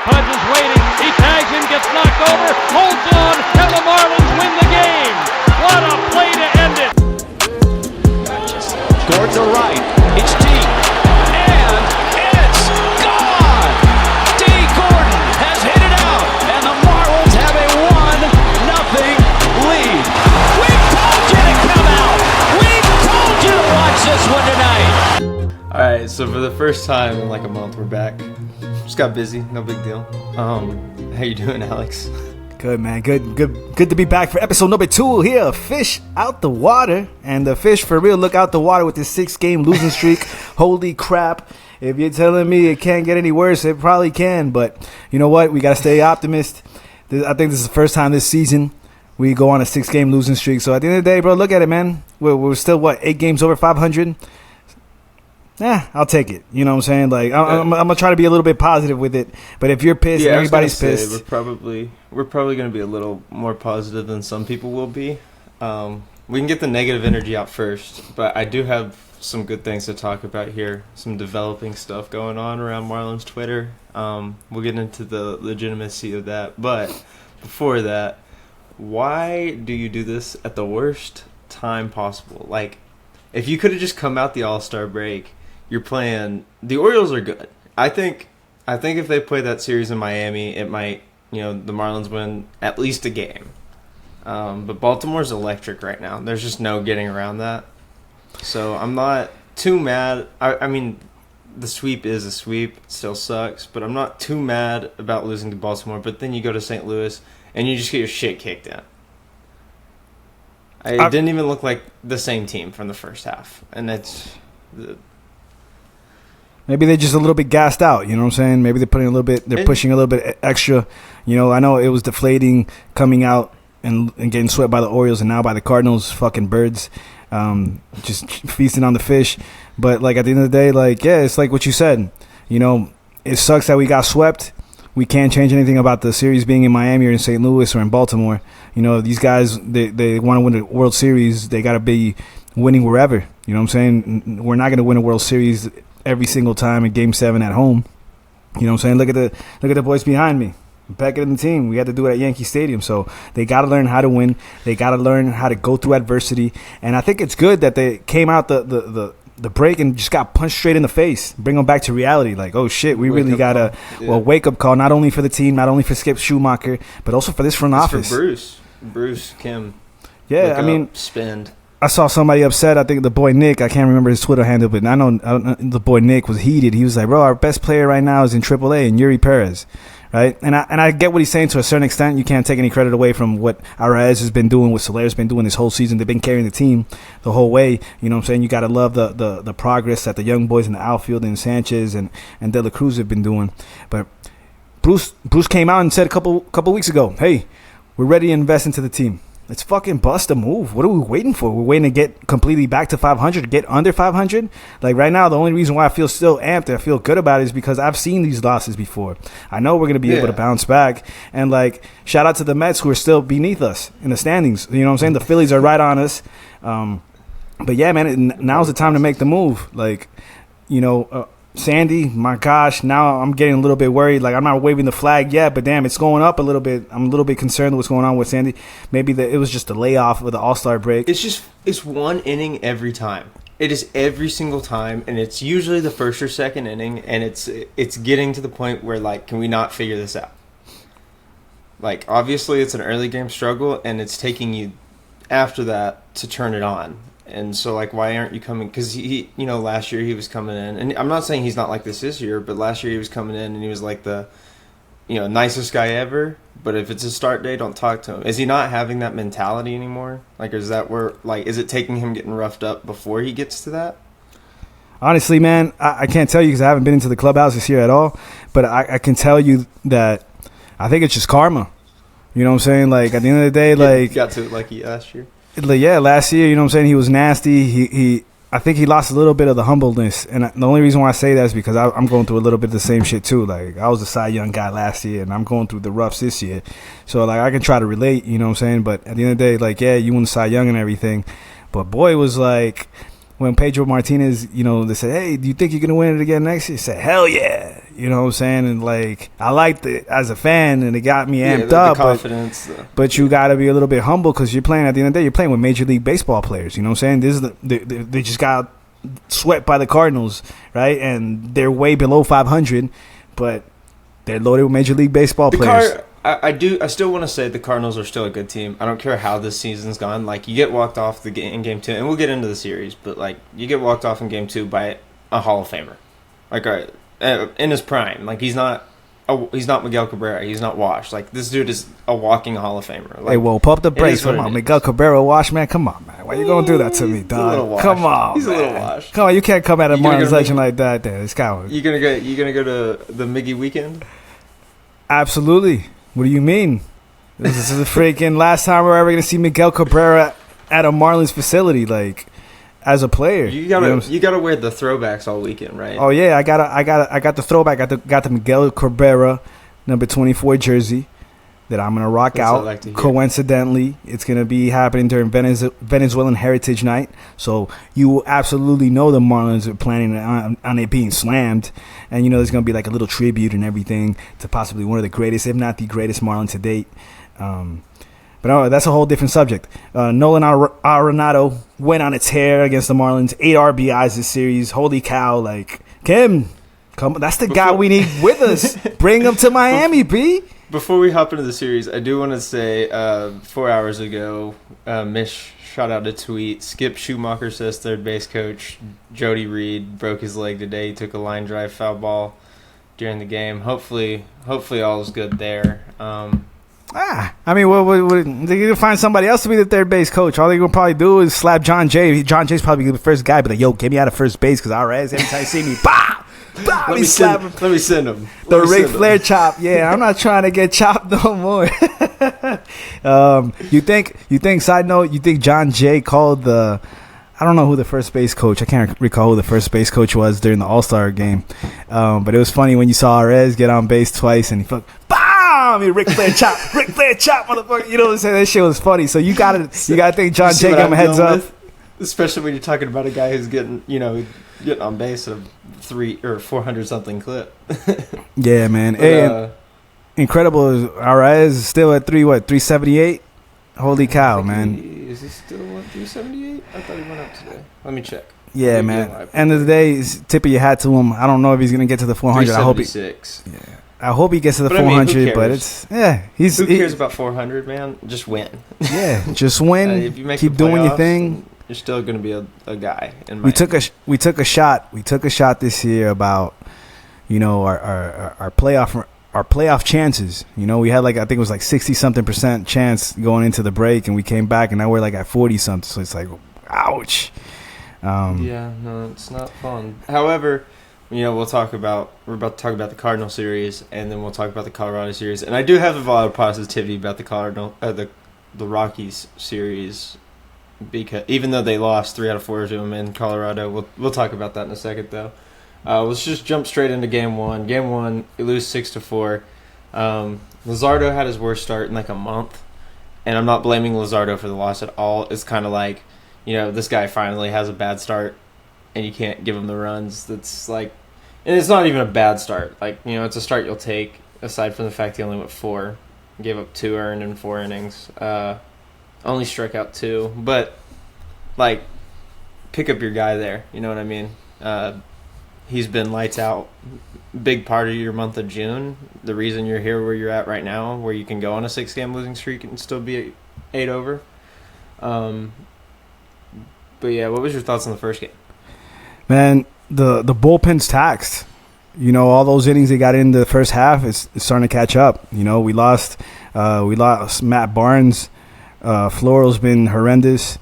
Pudge is waiting. He tags him, gets knocked over, holds on, and the Marlins win the game. What a play to end it. Gordon to right. It's deep. And it's gone. D. Gordon has hit it out. And the Marlins have a 1-0 lead. We told you to come out. We told you to watch this one tonight. Alright, so for the first time in like a month, we're back. Just got busy, no big deal. How you doing, Alex? Good, man. Good to be back for episode number 2 here. Fish out the water. And the fish for real look out the water with this 6-game losing streak. Holy crap. If you're telling me it can't get any worse, it probably can. But you know what? We got to stay optimist. I think this is the first time this season we go on a 6-game losing streak. So at the end of the day, bro, look at it, man. We're still, 8 games over 500? I'll take it. You know what I'm saying? Like, I'm going to try to be a little bit positive with it. But if you're pissed and everybody's pissed. We're probably going to be a little more positive than some people will be. We can get the negative energy out first. But I do have some good things to talk about here. Some developing stuff going on around Marlins Twitter. We'll get into the legitimacy of that. But before that, why do you do this at the worst time possible? Like, if you could have just come out the All-Star break, you're playing. The Orioles are good. I think if they play that series in Miami, it might, the Marlins win at least a game. But Baltimore's electric right now. There's just no getting around that. So I'm not too mad. I mean, the sweep is a sweep. It still sucks. But I'm not too mad about losing to Baltimore. But then you go to St. Louis, and you just get your shit kicked in. It didn't even look like the same team from the first half. And that's... Maybe they're just a little bit gassed out, you know what I'm saying? Maybe they're pushing a little bit extra. I know it was deflating coming out and getting swept by the Orioles and now by the Cardinals, fucking birds, just feasting on the fish. But, at the end of the day, it's like what you said. It sucks that we got swept. We can't change anything about the series being in Miami or in St. Louis or in Baltimore. These guys, they want to win the World Series. They got to be winning wherever. You know what I'm saying? We're not going to win a World Series every single time in Game 7 at home. You know what I'm saying? Look at the boys behind me. Beckett and the team. We had to do it at Yankee Stadium. So they got to learn how to win. They got to learn how to go through adversity. And I think it's good that they came out the break and just got punched straight in the face. Bring them back to reality. Like, oh, shit, we really got a wake-up call, not only for the team, not only for Skip Schumacher, but also for this front office. For Bruce Kim. Yeah, I mean, spend. I saw somebody upset. I think the boy Nick, I can't remember his Twitter handle, but I know the boy Nick was heated. He was like, bro, our best player right now is in AAA, and Yuri Perez, right? And I get what he's saying to a certain extent. You can't take any credit away from what Arraez has been doing, what Soler's been doing this whole season. They've been carrying the team the whole way. You know what I'm saying? You got to love the progress that the young boys in the outfield and Sanchez and De La Cruz have been doing. But Bruce came out and said a couple weeks ago, hey, we're ready to invest into the team. Let's fucking bust a move. What are we waiting for? We're waiting to get completely back to 500, get under 500. Like right now, the only reason why I feel still amped and I feel good about it is because I've seen these losses before. I know we're going to be able to bounce back. And shout out to the Mets who are still beneath us in the standings. You know what I'm saying? The Phillies are right on us. But yeah, man, now's the time to make the move. Sandy, my gosh, now I'm getting a little bit worried. I'm not waving the flag yet, but damn, it's going up a little bit. I'm a little bit concerned with what's going on with Sandy. Maybe it was just a layoff with the All-Star break. It's one inning every time. It is every single time, and it's usually the first or second inning, and it's getting to the point where, can we not figure this out? Obviously, it's an early game struggle, and it's taking you after that to turn it on. And so, why aren't you coming? Because he, last year he was coming in, and I'm not saying he's not like this year, but last year he was coming in and he was the, nicest guy ever. But if it's a start day, don't talk to him. Is he not having that mentality anymore? Is that where, is it taking him getting roughed up before he gets to that? Honestly, man, I can't tell you because I haven't been into the clubhouse this year at all. But I can tell you that I think it's just karma. You know what I'm saying? At the end of the day, He got to it last year. Last year, you know what I'm saying, he was nasty. I think he lost a little bit of the humbleness. And the only reason why I say that is because I'm going through a little bit of the same shit, too. I was a Cy Young guy last year, and I'm going through the roughs this year. So, I can try to relate, you know what I'm saying? But at the end of the day, you won Cy Young and everything. But, boy, it was when Pedro Martinez, they said, hey, do you think you're going to win it again next year? He said, hell yeah. You know what I'm saying? And like, I liked it as a fan, and it got me amped the up. Confidence. But you got to be a little bit humble because you're playing. At the end of the day, you're playing with Major League Baseball players. You know what I'm saying? This is they just got swept by the Cardinals, right? And they're way below 500, but they're loaded with Major League Baseball players. I still want to say the Cardinals are still a good team. I don't care how this season's gone. Like, you get walked off in game 2, and we'll get into the series, but like, you get walked off in game 2 by a Hall of Famer, like in his prime. Like, he's not Miguel Cabrera. He's not washed. Like, this dude is a walking Hall of Famer. Like, hey, well, pump the brakes. Come on, Miguel Cabrera washed, man. Come on, man. Why you gonna do that to me, dog? Come on, he's man. a little washed. Come on, you can't come at a Marlins legend like that. There, it's coward. You gonna go to the Miggy weekend? Absolutely. What do you mean? This is the freaking last time we're ever gonna see Miguel Cabrera at a Marlins facility, like as a player. You gotta wear the throwbacks all weekend, right? Oh yeah, I got the throwback. I got the Miguel Cabrera number 24 jersey that I'm gonna rock out. Like to hear. Coincidentally, it's gonna be happening during Venezuelan Heritage Night, so you absolutely know the Marlins are planning on it being slammed, and you know there's gonna be like a little tribute and everything to possibly one of the greatest, if not the greatest, Marlin to date. But that's a whole different subject. Nolan Arenado went on its hair against the Marlins. 8 RBIs this series. Holy cow! Like, Kim, come on, that's the guy we need with us. Bring him to Miami, B. Before we hop into the series, I do want to say 4 hours ago, Mish shot out a tweet. Skip Schumacher says third base coach Jody Reed broke his leg today. He took a line drive foul ball during the game. Hopefully all is good there. I mean, they're going to find somebody else to be the third base coach. All they're going to probably do is slap John Jay. John Jay's probably the first guy, but like, yo, get me out of first base because Arez, every time you see me, bah! Let me send him. The Ric Flair chop. Yeah, I'm not trying to get chopped no more. You think, side note, you think John Jay called I don't know who the first base coach, I can't recall who the first base coach was during the All-Star game. But it was funny when you saw Arez get on base twice and he Ric Flair chop, motherfucker. You know what I'm saying? That shit was funny. So you gotta think John Jay gave him a heads up. Especially when you're talking about a guy who's getting on base at a 300 or 400 something clip. Yeah, man. But, incredible. Arez is still at 378. Holy cow, man. Is he still at 378? I thought he went up today. Let me check. Yeah, man. End of the day, tip of your hat to him. I don't know if he's gonna get to the 400. I hope he gets to the 400, but who cares about 400, man? Just win. Yeah, just win. If you make keep doing your thing. You're still going to be a guy. We took a shot. We took a shot this year about, our playoff chances. You know, we had I think it was 60-something% chance going into the break, and we came back, and now we're at 40-something. So it's ouch. Yeah, no, it's not fun. However, we're about to talk about the Cardinal series, and then we'll talk about the Colorado series. And I do have a lot of positivity about the Rockies series, because even though they lost 3 out of 4 to them in Colorado, we'll talk about that in a second though. Let's just jump straight into Game 1. Game 1, you lose 6-4. Luzardo had his worst start in a month, and I'm not blaming Luzardo for the loss at all. It's kind of this guy finally has a bad start, and you can't give him the runs. That's and it's not even a bad start. It's a start you'll take, aside from the fact he only went 4, gave up 2 earned in 4 innings. Only struck out 2, but pick up your guy there. You know what I mean? He's been lights out. Big part of your month of June. The reason you're here where you're at right now, where you can go on a 6-game losing streak and still be 8 over. But yeah, what was your thoughts on the first game? Man, the bullpen's taxed. All those innings they got in the first half is starting to catch up. We lost Matt Barnes. Floral's been horrendous.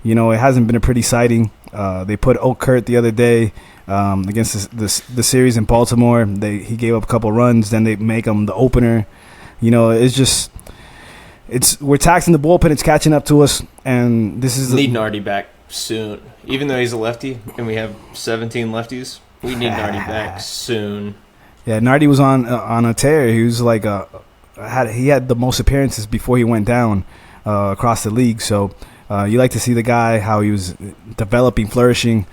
It hasn't been a pretty sighting. They put Okert the other day against the series in Baltimore. He gave up a couple runs. Then they make him the opener. We're taxing the bullpen. It's catching up to us, and this is need Nardi back soon. Even though he's a lefty, and we have 17 lefties, we need Nardi back soon. Yeah, Nardi was on a tear. He was he had the most appearances before he went down across the league. So you like to see the guy, how he was developing, flourishing,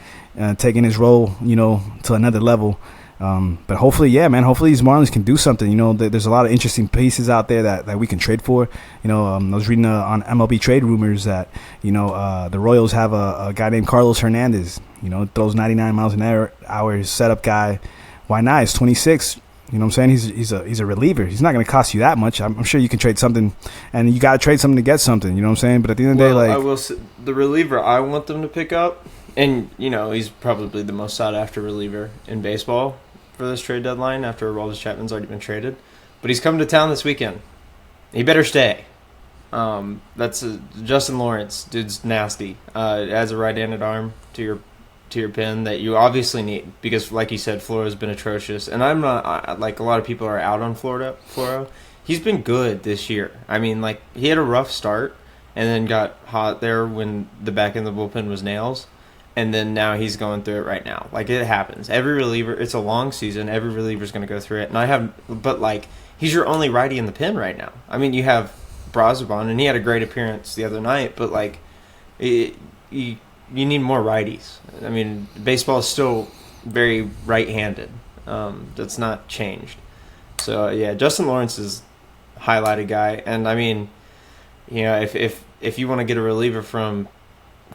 taking his role, to another level. But hopefully, yeah, man. Hopefully these Marlins can do something. You know, there's a lot of interesting pieces out there that we can trade for. You know, I was reading on MLB trade rumors that, you know, the Royals have a guy named Carlos Hernandez. You know, throws 99 miles an hour, setup guy. Why not? He's 26. You know what I'm saying? He's a reliever. He's not going to cost you that much. I'm sure you can trade something, and you got to trade something to get something. You know what I'm saying? But at the end of the day, like, I will say, the reliever I want them to pick up, and you know, he's probably the most sought after reliever in baseball for this trade deadline after Aroldis Chapman's already been traded. But he's coming to town this weekend. He better stay. That's Justin Lawrence. Dude's nasty. Has a right-handed arm to your pin that you obviously need because, like you said, Floro's been atrocious. And I'm not like a lot of people are out on Floro. He's been good this year. I mean, like he had a rough start and then got hot there when the back end of the bullpen was nails. And then now he's going through it right now. Like, it happens. Every reliever, it's a long season. Every reliever's going to go through it. But, like, he's your only righty in the pen right now. I mean, you have Brazoban, and he had a great appearance the other night. But, like, you need more righties. I mean, baseball is still very right-handed. That's not changed. So, yeah, Justin Lawrence is a highlighted guy. And, I mean, you know, if you want to get a reliever from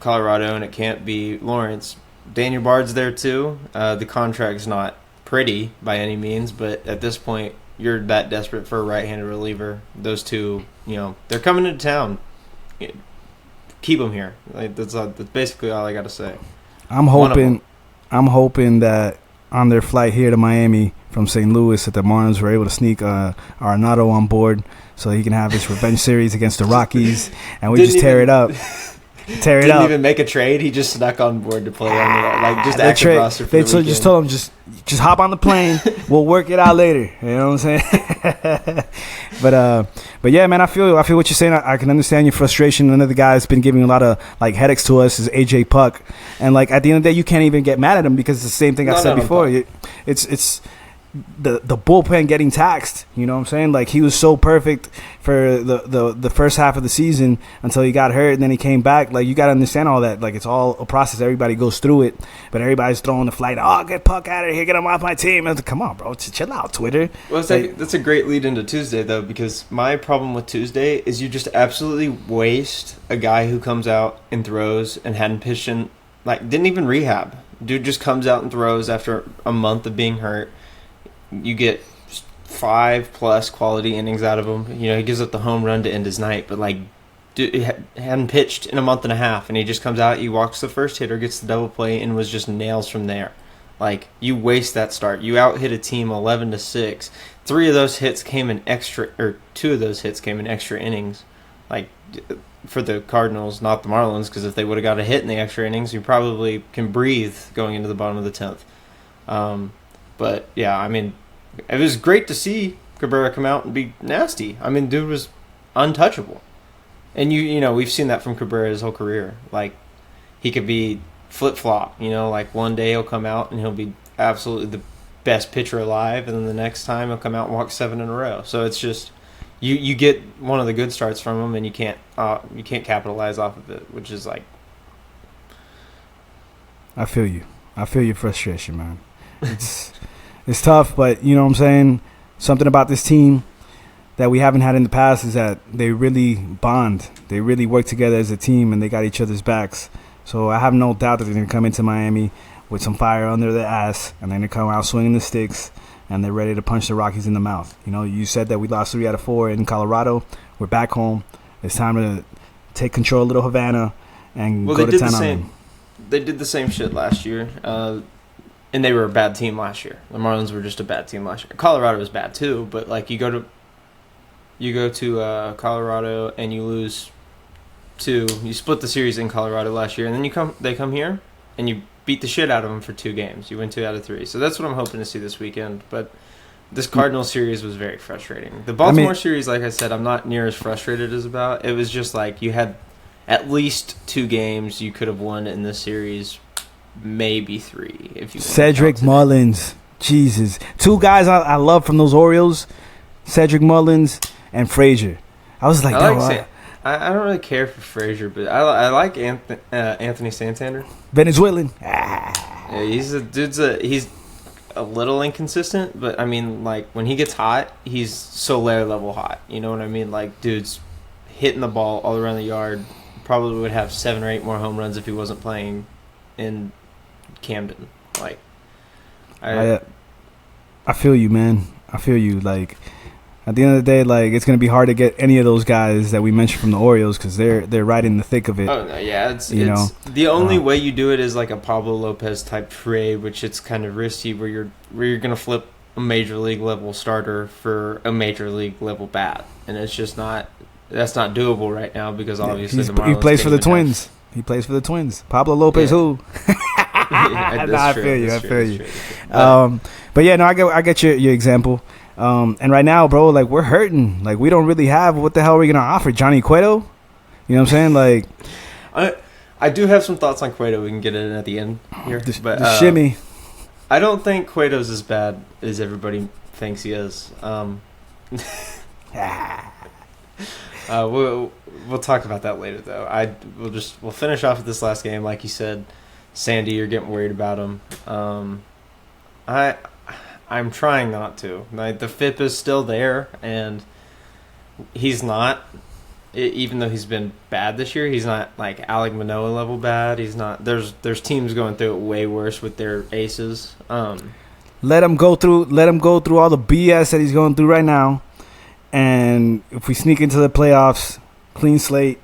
Colorado and it can't be Lawrence, Daniel Bard's there too. The contract's not pretty by any means, but at this point you're that desperate for a right-handed reliever. Those two, you know, they're coming into town. Keep them here. Like, that's basically all I got to say. I'm hoping that on their flight here to Miami from St. Louis that the Marlins were able to sneak Arenado on board so he can have his revenge series against the Rockies and we just tear it up. Didn't even make a trade. He just snuck on board to play on the, like, just active roster for the weekend. Just told him just hop on the plane. We'll work it out later. You know what I'm saying? But yeah, man, I feel what you're saying. I can understand your frustration. Another guy that's been giving a lot of like headaches to us is AJ Puck, and like at the end of the day, you can't even get mad at him because it's the same thing I said before. It's the bullpen getting taxed. You know what I'm saying? Like, he was so perfect for the first half of the season until he got hurt, and then he came back. Like, you got to understand all that. Like, it's all a process. Everybody goes through it, but everybody's throwing the flag. Oh, get Puck out of here. Get him off my team. I was like, come on, bro. Chill out, Twitter. Well, that's a great lead into Tuesday, though, because my problem with Tuesday is you just absolutely waste a guy who comes out and throws and hadn't pitched in, like, didn't even rehab. Dude just comes out and throws after a month of being hurt. You get 5+ quality innings out of him. You know, he gives up the home run to end his night, but like, dude, he hadn't pitched in a month and a half, and he just comes out, he walks the first hitter, gets the double play, and was just nails from there. Like, you waste that start. You out hit a team 11-6. 2 of those hits came in extra innings. Like, for the Cardinals, not the Marlins, because if they would have got a hit in the extra innings, you probably can breathe going into the bottom of the 10th. But yeah, I mean, it was great to see Cabrera come out and be nasty. I mean, dude was untouchable. And you know, we've seen that from Cabrera his whole career. Like, he could be flip-flop, you know, like one day he'll come out and he'll be absolutely the best pitcher alive, and then the next time he'll come out and walk 7 in a row. So it's just you get one of the good starts from him, and you can't capitalize off of it, which is like, I feel your frustration, man. It's tough, but you know what I'm saying? Something about this team that we haven't had in the past is that they really bond. They really work together as a team, and they got each other's backs. So I have no doubt that they're going to come into Miami with some fire under their ass, and they're going to come out swinging the sticks, and they're ready to punch the Rockies in the mouth. You know, you said that we lost 3 out of 4 in Colorado. We're back home. It's time to take control of Little Havana and go to town on them. They did the same shit last year. And they were a bad team last year. The Marlins were just a bad team last year. Colorado was bad too, but like you go to Colorado and you split the series in Colorado last year, and then they come here and you beat the shit out of them for 2 games. You win 2 out of 3. So that's what I'm hoping to see this weekend. But this Cardinals series was very frustrating. The Baltimore series, like I said, I'm not near as frustrated as about. It was just like you had at least 2 games you could have won in this series. Maybe 3 if you. Cedric Mullins, Jesus, 2 guys I love from those Orioles, Cedric Mullins and Frazier. I was like, I don't really care for Frazier, but I like Anthony Santander. Venezuelan. Yeah, he's a little inconsistent, but I mean, like, when he gets hot, he's Soler level hot. You know what I mean? Like, dude's hitting the ball all around the yard. Probably would have 7 or 8 more home runs if he wasn't playing in Camden. Like, I feel you, man. I feel you. Like, at the end of the day, like, it's gonna be hard to get any of those guys that we mentioned from the Orioles because they're right in the thick of it. Oh no, yeah, it's the only way you do it is like a Pablo Lopez type trade, which it's kind of risky, where you're gonna flip a major league level starter for a major league level bat, and it's just not. That's not doable right now because obviously the Marlins he plays for the Twins. He plays for the Twins. Pablo Lopez, who? I feel you. But yeah, no, I get your example. And right now, bro, like, we're hurting. Like, we don't really have. What the hell are we gonna offer? Johnny Cueto? You know what I'm saying? Like, I do have some thoughts on Cueto. We can get it in at the end here. But the shimmy. I don't think Cueto's as bad as everybody thinks he is. We'll talk about that later, though. We'll finish off with this last game, like you said. Sandy, you're getting worried about him. I'm trying not to. Like, the FIP is still there, and he's not. Even though he's been bad this year, he's not like Alec Manoah level bad. He's not. There's teams going through it way worse with their aces. Let him go through all the BS that he's going through right now. And if we sneak into the playoffs, clean slate,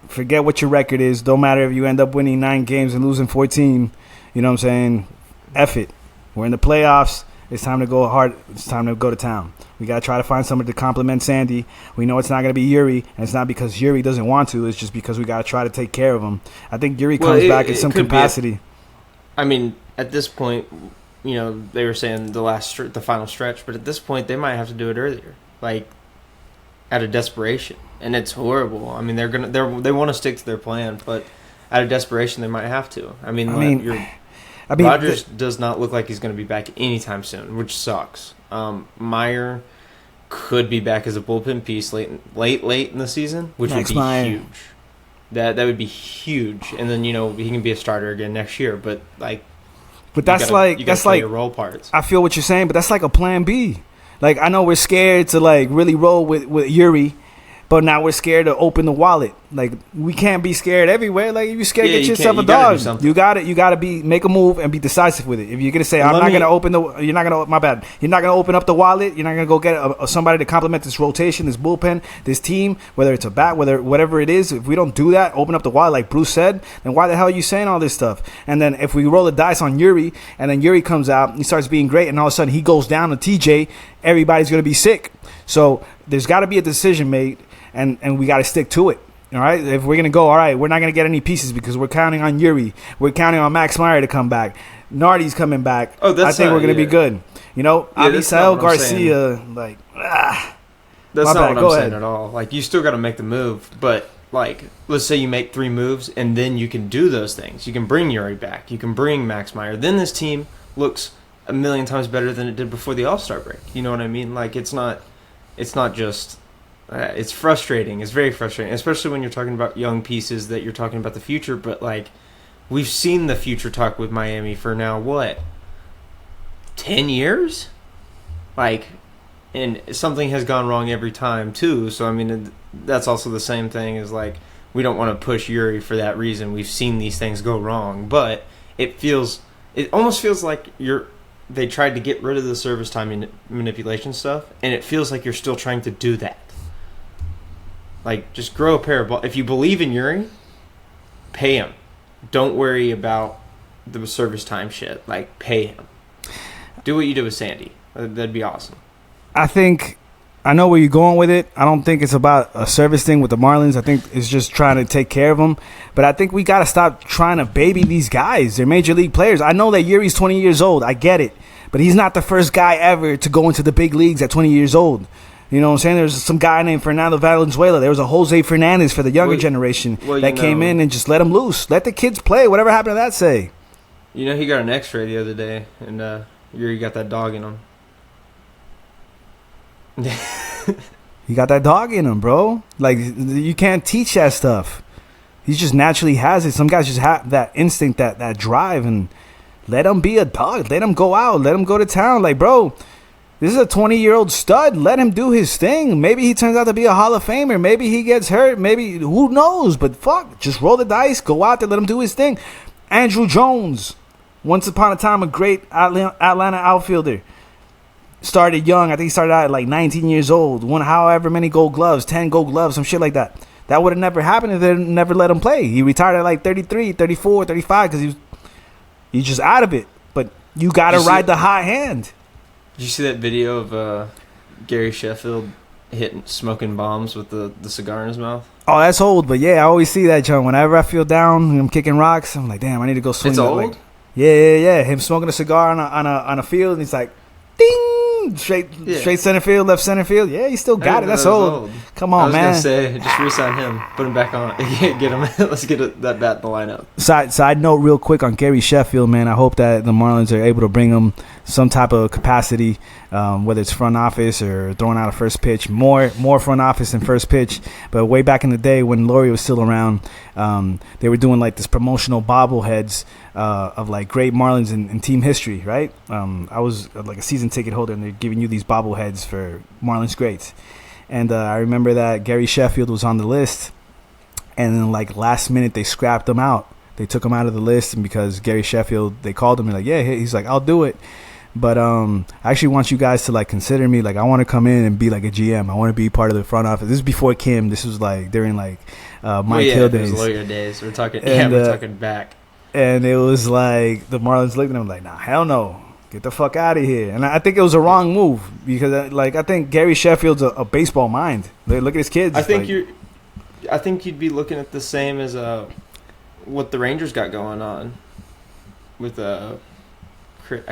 forget what your record is. Don't matter if you end up winning 9 games and losing 14. You know what I'm saying? F it. We're in the playoffs. It's time to go hard. It's time to go to town. We got to try to find somebody to complement Sandy. We know it's not going to be Yuri, and it's not because Yuri doesn't want to. It's just because we got to try to take care of him. I think Yuri comes back in some capacity. I mean, at this point, you know, they were saying the final stretch, but at this point, they might have to do it earlier, like out of desperation, and it's horrible. I mean, they want to stick to their plan, but out of desperation, they might have to. Rogers does not look like he's going to be back anytime soon, which sucks. Meyer could be back as a bullpen piece late in the season, which would be huge. That would be huge, and then, you know, he can be a starter again next year. But that's like your role parts. I feel what you're saying, but that's like a plan B. Like, I know we're scared to like really roll with Yuri. But now we're scared to open the wallet. Like, we can't be scared everywhere. Like, if you're scared, get yourself a dog. You gotta make a move and be decisive with it. If you're gonna say, you're not gonna open up the wallet. You're not gonna go get somebody to complement this rotation, this bullpen, this team, whether it's a bat, whatever it is. If we don't do that, open up the wallet, like Bruce said, then why the hell are you saying all this stuff? And then if we roll the dice on Yuri, and then Yuri comes out, he starts being great, and all of a sudden he goes down to TJ, everybody's gonna be sick. So there's got to be a decision made. And we got to stick to it, all right? If we're going to go, all right, we're not going to get any pieces because we're counting on Yuri. We're counting on Max Meyer to come back. Nardi's coming back. I think we're going to be good. You know, Avisail Garcia, like, That's not what I'm saying at all. Like, you still got to make the move, but, like, let's say you make 3 moves, and then you can do those things. You can bring Yuri back. You can bring Max Meyer. Then this team looks a million times better than it did before the All-Star break. You know what I mean? Like, it's not just... it's frustrating. It's very frustrating, especially when you're talking about young pieces that you're talking about the future. But, like, we've seen the future talk with Miami for now, 10 years? Like, and something has gone wrong every time, too. So, I mean, that's also the same thing as, like, we don't want to push Yuri for that reason. We've seen these things go wrong. But it almost feels like they tried to get rid of the service time manipulation stuff, and it feels like you're still trying to do that. Like, just grow a pair of balls. If you believe in Yuri, pay him. Don't worry about the service time shit. Like, pay him. Do what you did with Sandy. That'd be awesome. I know where you're going with it. I don't think it's about a service thing with the Marlins. I think it's just trying to take care of them. But I think we got to stop trying to baby these guys. They're major league players. I know that Yuri's 20 years old. I get it. But he's not the first guy ever to go into the big leagues at 20 years old. You know what I'm saying? There's some guy named Fernando Valenzuela. There was a Jose Fernandez for the younger generation that came in and just let him loose. Let the kids play. Whatever happened to that say? You know, he got an x-ray the other day, and Yuri got that dog in him. He got that dog in him, bro. Like, you can't teach that stuff. He just naturally has it. Some guys just have that instinct, that drive, and let him be a dog. Let him go out. Let him go to town. Like, bro, this is a 20-year-old stud. Let him do his thing. Maybe he turns out to be a Hall of Famer. Maybe he gets hurt. Maybe, who knows? But fuck, just roll the dice. Go out there. Let him do his thing. Andrew Jones, once upon a time a great Atlanta outfielder. Started young. I think he started out at like 19 years old. Won however many gold gloves, 10 gold gloves, some shit like that. That would have never happened if they never let him play. He retired at like 33, 34, 35 because he's just out of it. But you got to ride the hot hand. Did you see that video of Gary Sheffield smoking bombs with the cigar in his mouth? Oh, that's old. But yeah, I always see that, John. Whenever I feel down and I'm kicking rocks, I'm like, damn, I need to go swing. It's old? Like, yeah. Him smoking a cigar on a field, and he's like, ding! Straight center field, left center field. Yeah, he still got it. That's old. Come on, man. I was going to say, just re-sign him. Put him back on. Get him. Let's get that bat in the lineup. Side note real quick on Gary Sheffield, man. I hope that the Marlins are able to bring him some type of capacity, whether it's front office or throwing out a first pitch. More front office than first pitch. But way back in the day when Laurie was still around, they were doing like this promotional bobbleheads of like great Marlins in team history, right? I was like a season ticket holder, and they're giving you these bobbleheads for Marlins greats. And I remember that Gary Sheffield was on the list, and then like last minute they scrapped him out. They took him out of the list, and because Gary Sheffield, they called him and like, yeah, he's like, I'll do it. But I actually want you guys to like consider me. Like, I want to come in and be like a GM. I want to be part of the front office. This is before Kim. This was like during like Mike Hill days. It was lawyer days. We're talking. We're talking back. And it was like the Marlins looked at him like, nah, hell no. Get the fuck out of here. And I think it was a wrong move because like I think Gary Sheffield's a baseball mind. Look at his kids. I think you'd be looking at the same as what the Rangers got going on with I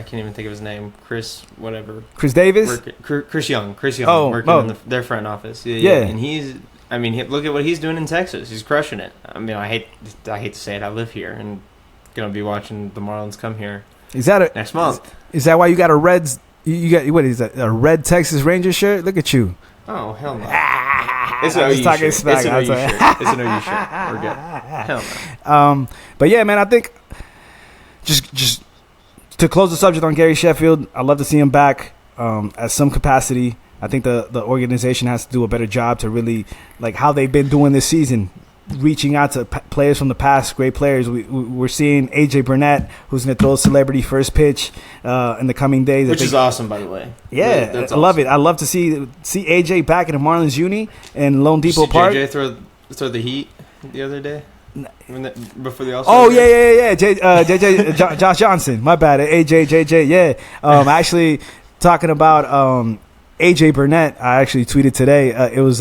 can't even think of his name. Chris Davis? Chris Young. Working in their front office. Yeah. And look at what he's doing in Texas. He's crushing it. I mean, I hate to say it. I live here and gonna be watching the Marlins come here. Is that next month? Is that why you got a Reds? You got what is that? A red Texas Rangers shirt? Look at you. Oh hell no! It's an OU shirt. It's an OU shirt. It's an OU shirt. We're good. Hell no. But yeah, man, I think just to close the subject on Gary Sheffield, I'd love to see him back at some capacity. I think the organization has to do a better job to really like how they've been doing this season, reaching out to players from the past, great players. We're seeing AJ Burnett, who's going to throw a celebrity first pitch in the coming days. Which is awesome, by the way. Yeah, that's I love it. I love to see AJ back in the Marlins uni in Lone Depot Park. JJ throw the heat the other day? Before the All-Star JJ Josh Johnson. My bad. JJ. Yeah. Actually, talking about AJ Burnett, I actually tweeted today. It was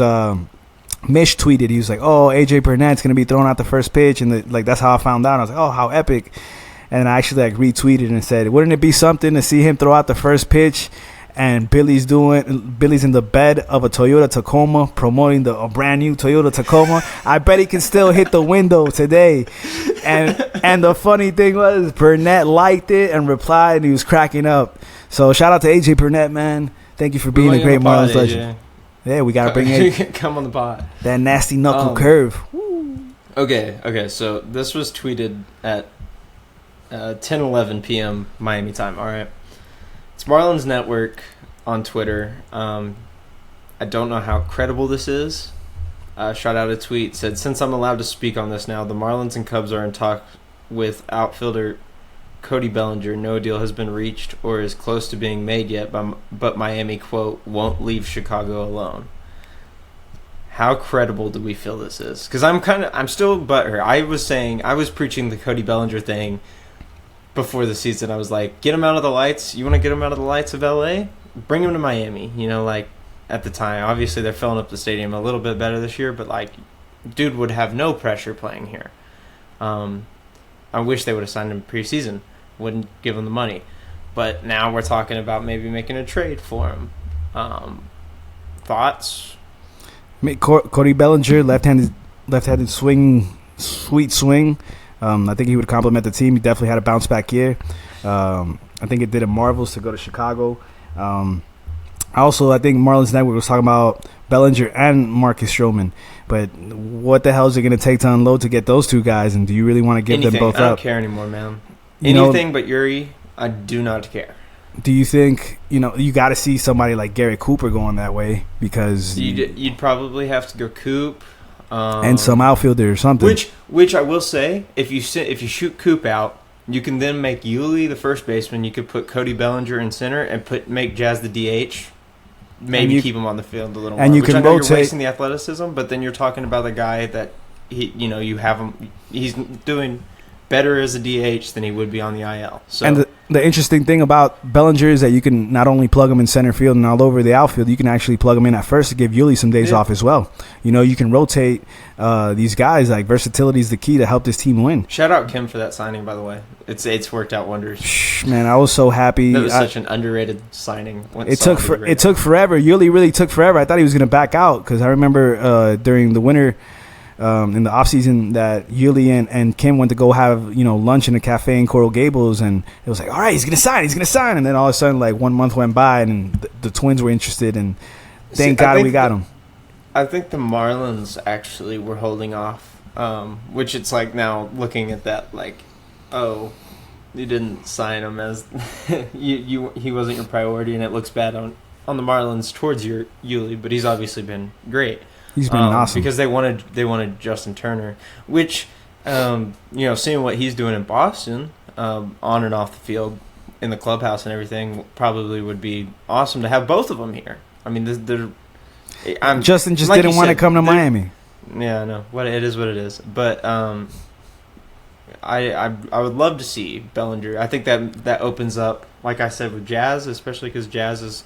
Mish tweeted. He was like, "Oh, AJ Burnett's gonna be throwing out the first pitch," and that's how I found out. I was like, "Oh, how epic!" And I actually like retweeted and said, "Wouldn't it be something to see him throw out the first pitch?" And Billy's in the bed of a Toyota Tacoma, promoting a brand new Toyota Tacoma. I bet he can still hit the window today. And the funny thing was, Burnett liked it and replied, and he was cracking up. So shout out to AJ Burnett, man. Thank you for being a great Marlins legend. Yeah, we gotta bring it. Come on the pod. That nasty knuckle curve. Okay. So this was tweeted at 10:11 p.m. Miami time. All right. It's Marlins Network on Twitter. I don't know how credible this is. Shot out a tweet, said, "Since I'm allowed to speak on this now, the Marlins and Cubs are in talk with outfielder Cody Bellinger. No deal has been reached or is close to being made yet, but Miami, quote, won't leave Chicago alone." How credible do we feel this is? Because I'm still butthurt. I was preaching the Cody Bellinger thing before the season. I was like, get him out of the lights. You want to get him out of the lights of LA? Bring him to Miami. Like at the time, obviously they're filling up the stadium a little bit better this year, but like, dude would have no pressure playing here. I wish they would have signed him preseason. Wouldn't give him the money. But now we're talking about maybe making a trade for him. Thoughts? Cody Bellinger, left-handed swing, sweet swing. I think he would complement the team. He definitely had a bounce-back year. I think it did him marvels to go to Chicago. I think Marlins Network was talking about Bellinger and Marcus Stroman. But what the hell is it going to take to unload to get those two guys? And do you really want to give them both up? I don't care anymore, man. Anything but Yuri, I do not care. Do you think, you got to see somebody like Gary Cooper going that way because you'd probably have to go Coop and some outfielder or something. Which I will say, if you shoot Coop out, you can then make Yuli the first baseman. You could put Cody Bellinger in center and make Jazz the DH. Maybe keep him on the field a little more. And you which can I know rotate. You're wasting the athleticism, but then you're talking about a guy that you have him. He's doing better as a DH than he would be on the IL. So. And the interesting thing about Bellinger is that you can not only plug him in center field and all over the outfield, you can actually plug him in at first to give Yuli some days off as well. You can rotate these guys. Like, versatility is the key to help this team win. Shout out Kim for that signing, by the way. It's worked out wonders. Man, I was so happy. That was such an underrated signing. It took forever. Yuli really took forever. I thought he was going to back out because I remember during the winter, in the offseason, that Yuli and Kim went to go have lunch in a cafe in Coral Gables, and it was like, all right, he's gonna sign, and then all of a sudden, like, 1 month went by and the Twins were interested, and thank God we got him. I think the Marlins actually were holding off, which it's like now looking at that, like, oh, you didn't sign him as he wasn't your priority, and it looks bad on the Marlins towards Yuli, but he's obviously been great. He's been awesome because they wanted Justin Turner, which seeing what he's doing in Boston, on and off the field, in the clubhouse and everything, probably would be awesome to have both of them here. I mean, Justin just didn't want to come to Miami. Yeah, I know. It is what it is. But I would love to see Bellinger. I think that opens up, like I said, with Jazz, especially because Jazz is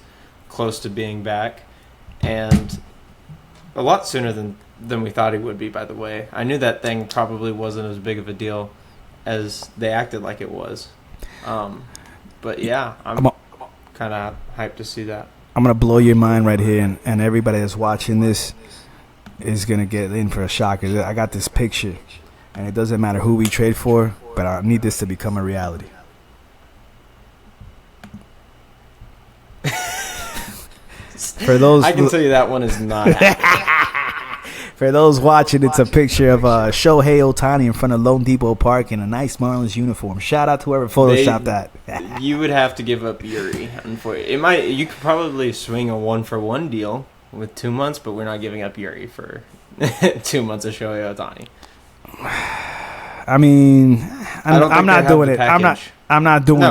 close to being back, and a lot sooner than we thought he would be, by the way. I knew that thing probably wasn't as big of a deal as they acted like it was. But yeah, I'm kind of hyped to see that. I'm going to blow your mind right here, and everybody that's watching this is going to get in for a shock. I got this picture, and it doesn't matter who we trade for, but I need this to become a reality. For those, I can tell you that one is not For those watching, it's a picture of Shohei Ohtani in front of Lone Depot Park in a nice Marlins uniform. Shout out to whoever photoshopped that. You would have to give up Yuri. You could probably swing a 1-for-1 deal with 2 months, but we're not giving up Yuri for 2 months of Shohei Ohtani. I mean, I'm not doing it. I'm not doing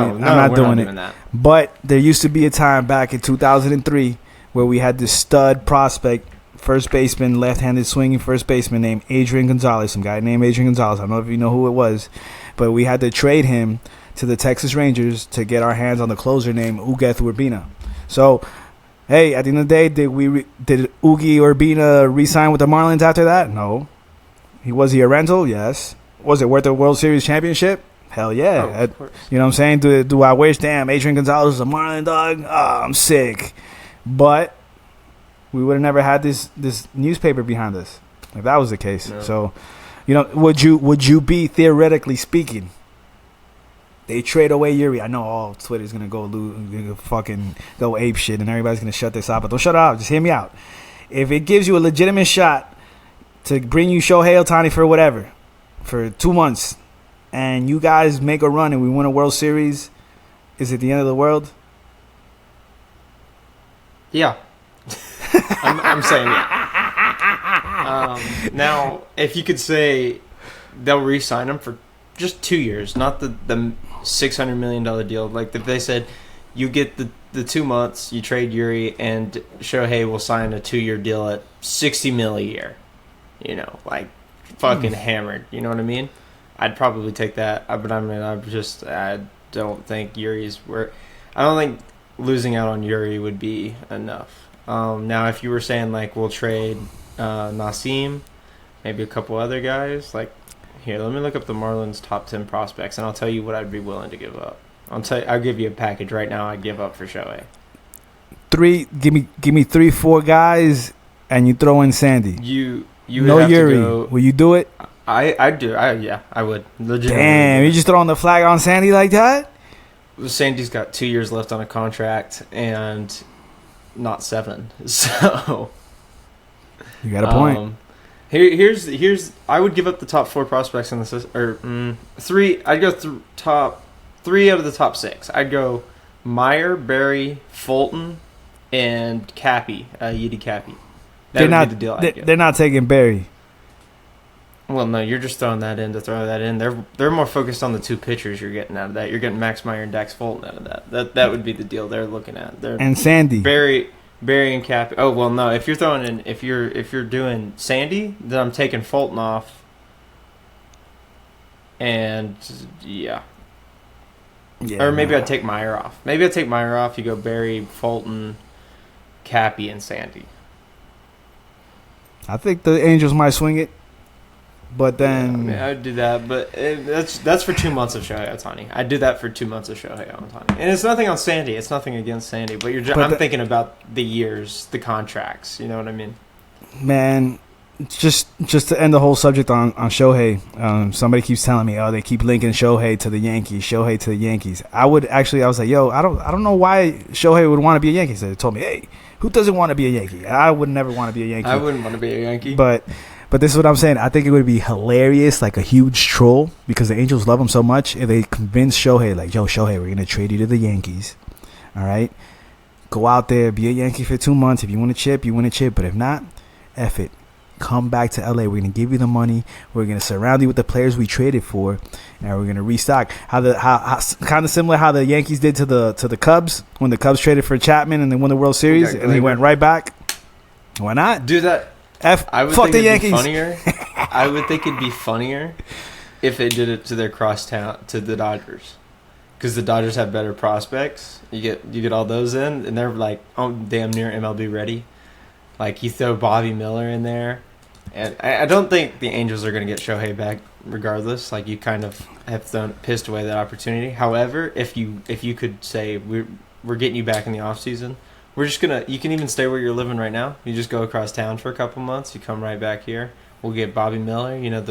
it. That. But there used to be a time back in 2003 where we had this stud prospect, first baseman, left-handed swinging first baseman named Adrian Gonzalez, some guy named Adrian Gonzalez. I don't know if you know who it was, but we had to trade him to the Texas Rangers to get our hands on the closer named Ugueth Urbina. So, hey, at the end of the day, did Ugi Urbina re-sign with the Marlins after that? No. Was he a rental? Yes. Was it worth a World Series championship? Hell yeah. Of course. You know what I'm saying? Do I wish, damn, Adrian Gonzalez was a Marlin dog? Oh, I'm sick. But we would have never had this newspaper behind us if that was the case. No. So, would you be, theoretically speaking, they trade away Yuri? I know all Twitter's gonna go ape shit and everybody's gonna shut this out, but don't shut it out. Just hear me out. If it gives you a legitimate shot to bring you Shohei Ohtani for 2 months, and you guys make a run and we win a World Series, is it the end of the world? Yeah. I'm saying yeah. Now, if you could say they'll re-sign him for just 2 years, not the $600 million deal. Like, if they said you get the 2 months, you trade Yuri, and Shohei will sign a 2-year deal at $60 million a year. Like fucking hammered. You know what I mean? I'd probably take that. But I mean, I don't think I don't think losing out on Yuri would be enough. Now, if you were saying, like, we'll trade Nasim, maybe a couple other guys, like, here, let me look up the Marlins' top 10 prospects, and I'll tell you what I'd be willing to give up. I'll give you a package right now I'd give up for Shohei. Give me 3-4 guys, and you throw in Sandy. You no have Yuri. To go, will you do it? I'd do. Yeah, I would. Damn, you just throwing the flag on Sandy like that? Sandy's got 2 years left on a contract, and not 7. So you got a point. Here's I would give up the top 4 prospects in the system, or 3. I'd go through top 3 out of the top 6. I'd go Meyer, Barry, Fulton, and Cappy, Yidi Cappy. That would be the deal I'd get. They're not taking Barry. Well, no, you're just throwing that in to throw that in. They're more focused on the 2 pitchers you're getting out of that. You're getting Max Meyer and Dax Fulton out of that. That would be the deal they're looking at. And Sandy. Barry and Cappy. Oh well, no. If you're throwing in, if you're doing Sandy, then I'm taking Fulton off. And yeah. Or maybe I'd take Meyer off. You go Barry, Fulton, Cappy, and Sandy. I think the Angels might swing it. But then I'd do that, but that's for 2 months of Shohei Ohtani. I'd do that for 2 months of Shohei Ohtani, and it's nothing on Sandy. It's nothing against Sandy, but I'm thinking about the years, the contracts. You know what I mean? Man, just to end the whole subject on Shohei, somebody keeps telling me, oh, they keep linking Shohei to the Yankees. I was like, yo, I don't know why Shohei would want to be a Yankee. So they told me, hey, who doesn't want to be a Yankee? I would never want to be a Yankee. I wouldn't want to be a Yankee, But this is what I'm saying. I think it would be hilarious, like a huge troll, because the Angels love him so much. If they convince Shohei, like, yo, Shohei, we're going to trade you to the Yankees. All right? Go out there, be a Yankee for 2 months. If you want to chip, you want to chip. But if not, F it. Come back to LA. We're going to give you the money. We're going to surround you with the players we traded for. And we're going to restock. How kind of similar how the Yankees did to the Cubs when the Cubs traded for Chapman and they won the World Series. And he went right back. Why not? Do that. I would fuck the Yankees. I would think it'd be funnier if they did it to their crosstown to the Dodgers, because the Dodgers have better prospects. You get all those in, and they're like damn near MLB ready. Like you throw Bobby Miller in there, and I don't think the Angels are going to get Shohei back regardless. Like you kind of have pissed away that opportunity. However, if you could say we're getting you back in the offseason. We're just you can even stay where you're living right now. You just go across town for a couple months. You come right back here. We'll get Bobby Miller. You know,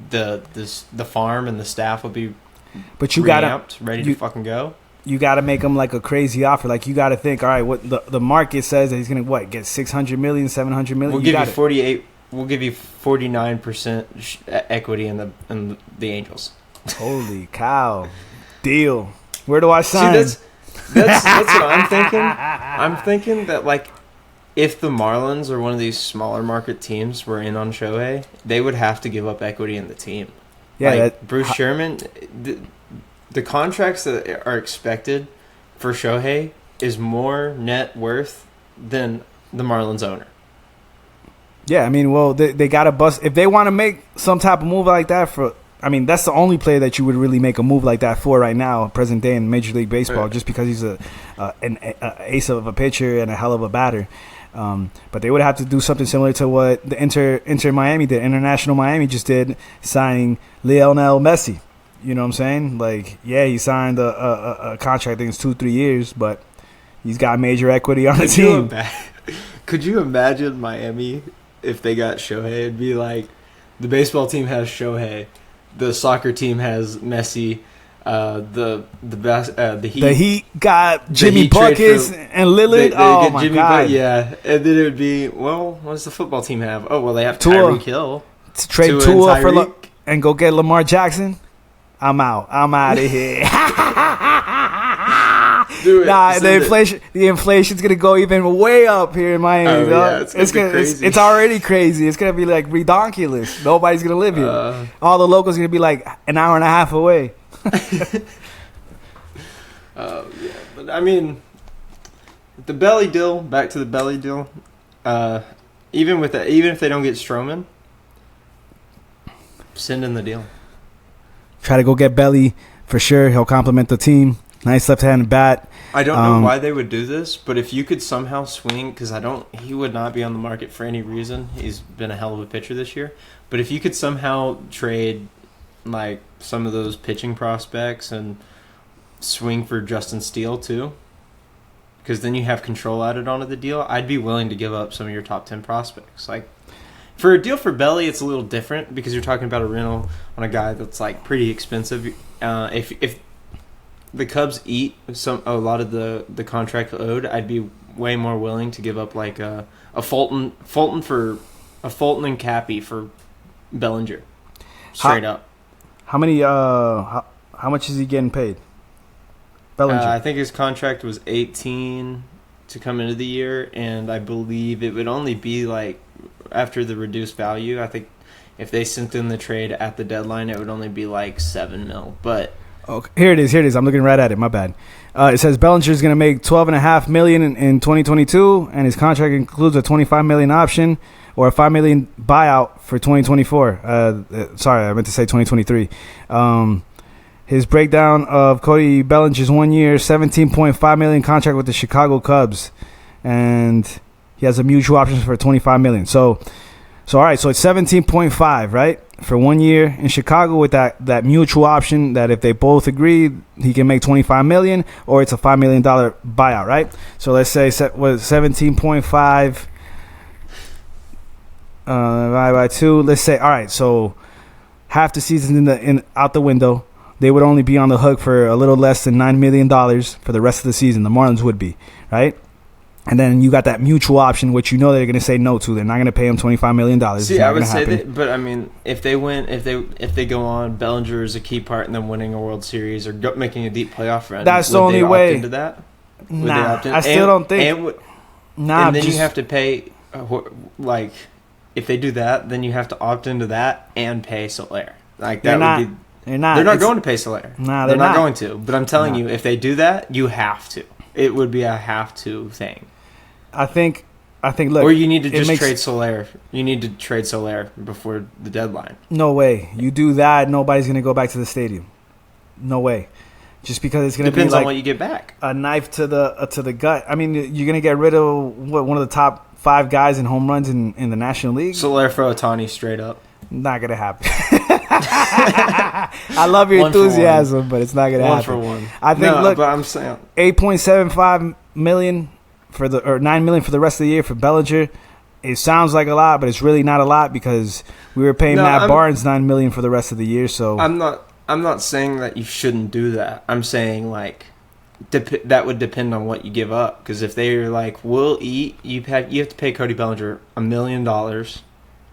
the farm and the staff will be ready to fucking go. You got to make him like a crazy offer. Like you got to think, all right, what the market says that he's going to get $600 million, $700 million. We'll give you 48. We'll give you 49% equity in the Angels. Holy cow. Deal. Where do I sign? See, that's what I'm thinking. I'm thinking that, like, if the Marlins or one of these smaller market teams were in on Shohei, they would have to give up equity in the team. Yeah, like Bruce Sherman, the contracts that are expected for Shohei is more net worth than the Marlins owner. Yeah, I mean, well, they got to bust. If they want to make some type of move like that that's the only player that you would really make a move like that for right now, present day in Major League Baseball, just because he's an ace of a pitcher and a hell of a batter. But they would have to do something similar to what the Inter Miami did, International Miami just did, signing Lionel Messi. You know what I'm saying? Like, yeah, he signed a contract, I think it's 2-3 years, but he's got major equity on the team. Could you imagine Miami if they got Shohei? It'd be like the baseball team has Shohei. The soccer team has Messi. The Heat. The Heat got Jimmy Buckets and Lillard. Oh my God! Yeah, and then it would be, well, what does the football team have? Oh well, they have Tyreek Hill. Trade Tua and go get Lamar Jackson. I'm out. I'm out of here. Do it. Nah, the inflation's gonna go even way up here in Miami. Yeah, it's gonna be crazy. It's already crazy. It's gonna be like redonkulous. Nobody's gonna live here. All the locals are gonna be like an hour and a half away. Yeah, but I mean, the belly deal. Back to the belly deal. Even with that, even if they don't get Stroman, send in the deal. Try to go get Belly for sure. He'll complement the team. Nice left-handed bat. I don't know why they would do this, but if you could somehow swing, because he would not be on the market for any reason. He's been a hell of a pitcher this year. But if you could somehow trade like some of those pitching prospects and swing for Justin Steele too, because then you have control added onto the deal, I'd be willing to give up some of your top 10 prospects. Like for a deal for Belly, it's a little different because you're talking about a rental on a guy that's like pretty expensive. If the Cubs eat a lot of the contract owed, I'd be way more willing to give up like a Fulton and Cappy for Bellinger, straight up. How How much is he getting paid? Bellinger. I think his contract was 18 to come into the year, and I believe it would only be like after the reduced value. I think if they sent in the trade at the deadline, it would only be like $7 million. But okay, here it is. I'm looking right at it. My bad. It says Bellinger is going to make $12.5 million in 2022, and his contract includes a $25 million option or a $5 million buyout for 2024. Sorry, I meant to say 2023. His breakdown of Cody Bellinger's 1 year, $17.5 million contract with the Chicago Cubs, and he has a mutual option for $25 million. So all right, so it's 17.5, right, for 1 year in Chicago with that mutual option that if they both agree, he can make $25 million, or it's a $5 million buyout, right? So let's say was 17.5 divided by 2. Let's say, all right, so half the season out the window. They would only be on the hook for a little less than $9 million for the rest of the season. The Marlins would be, right? And then you got that mutual option, which you know they're going to say no to. They're not going to pay him $25 million. See, I would say that, but I mean, if they go on, Bellinger is a key part in them winning a World Series or making a deep playoff run. That's the only way. Into that? Nah, I still don't think. And then you have to pay, like, if they do that, then you have to opt into that and pay Soler. Like that would be. They're not. They're not going to pay Soler. Nah, they're not going to. But I'm telling you, if they do that, you have to. It would be a have to thing. I think. Look, or you need to just trade Soler. You need to trade Soler before the deadline. No way. You do that, nobody's going to go back to the stadium. No way. Just because it's going to be depends like on what you get back. A knife to the gut. I mean, you're going to get rid of one of the top 5 guys in home runs in the National League. Soler for Ohtani straight up. Not gonna happen. I love your enthusiasm, but it's not gonna happen. 1 for 1. I think. No, look, but I'm saying $8.75 million for $9 million for the rest of the year for Bellinger. It sounds like a lot, but it's really not a lot because we were paying Matt Barnes $9 million for the rest of the year. So I'm not saying that you shouldn't do that. I'm saying like that would depend on what you give up. Because if they're like, we'll eat, you have to pay Cody Bellinger $1 million.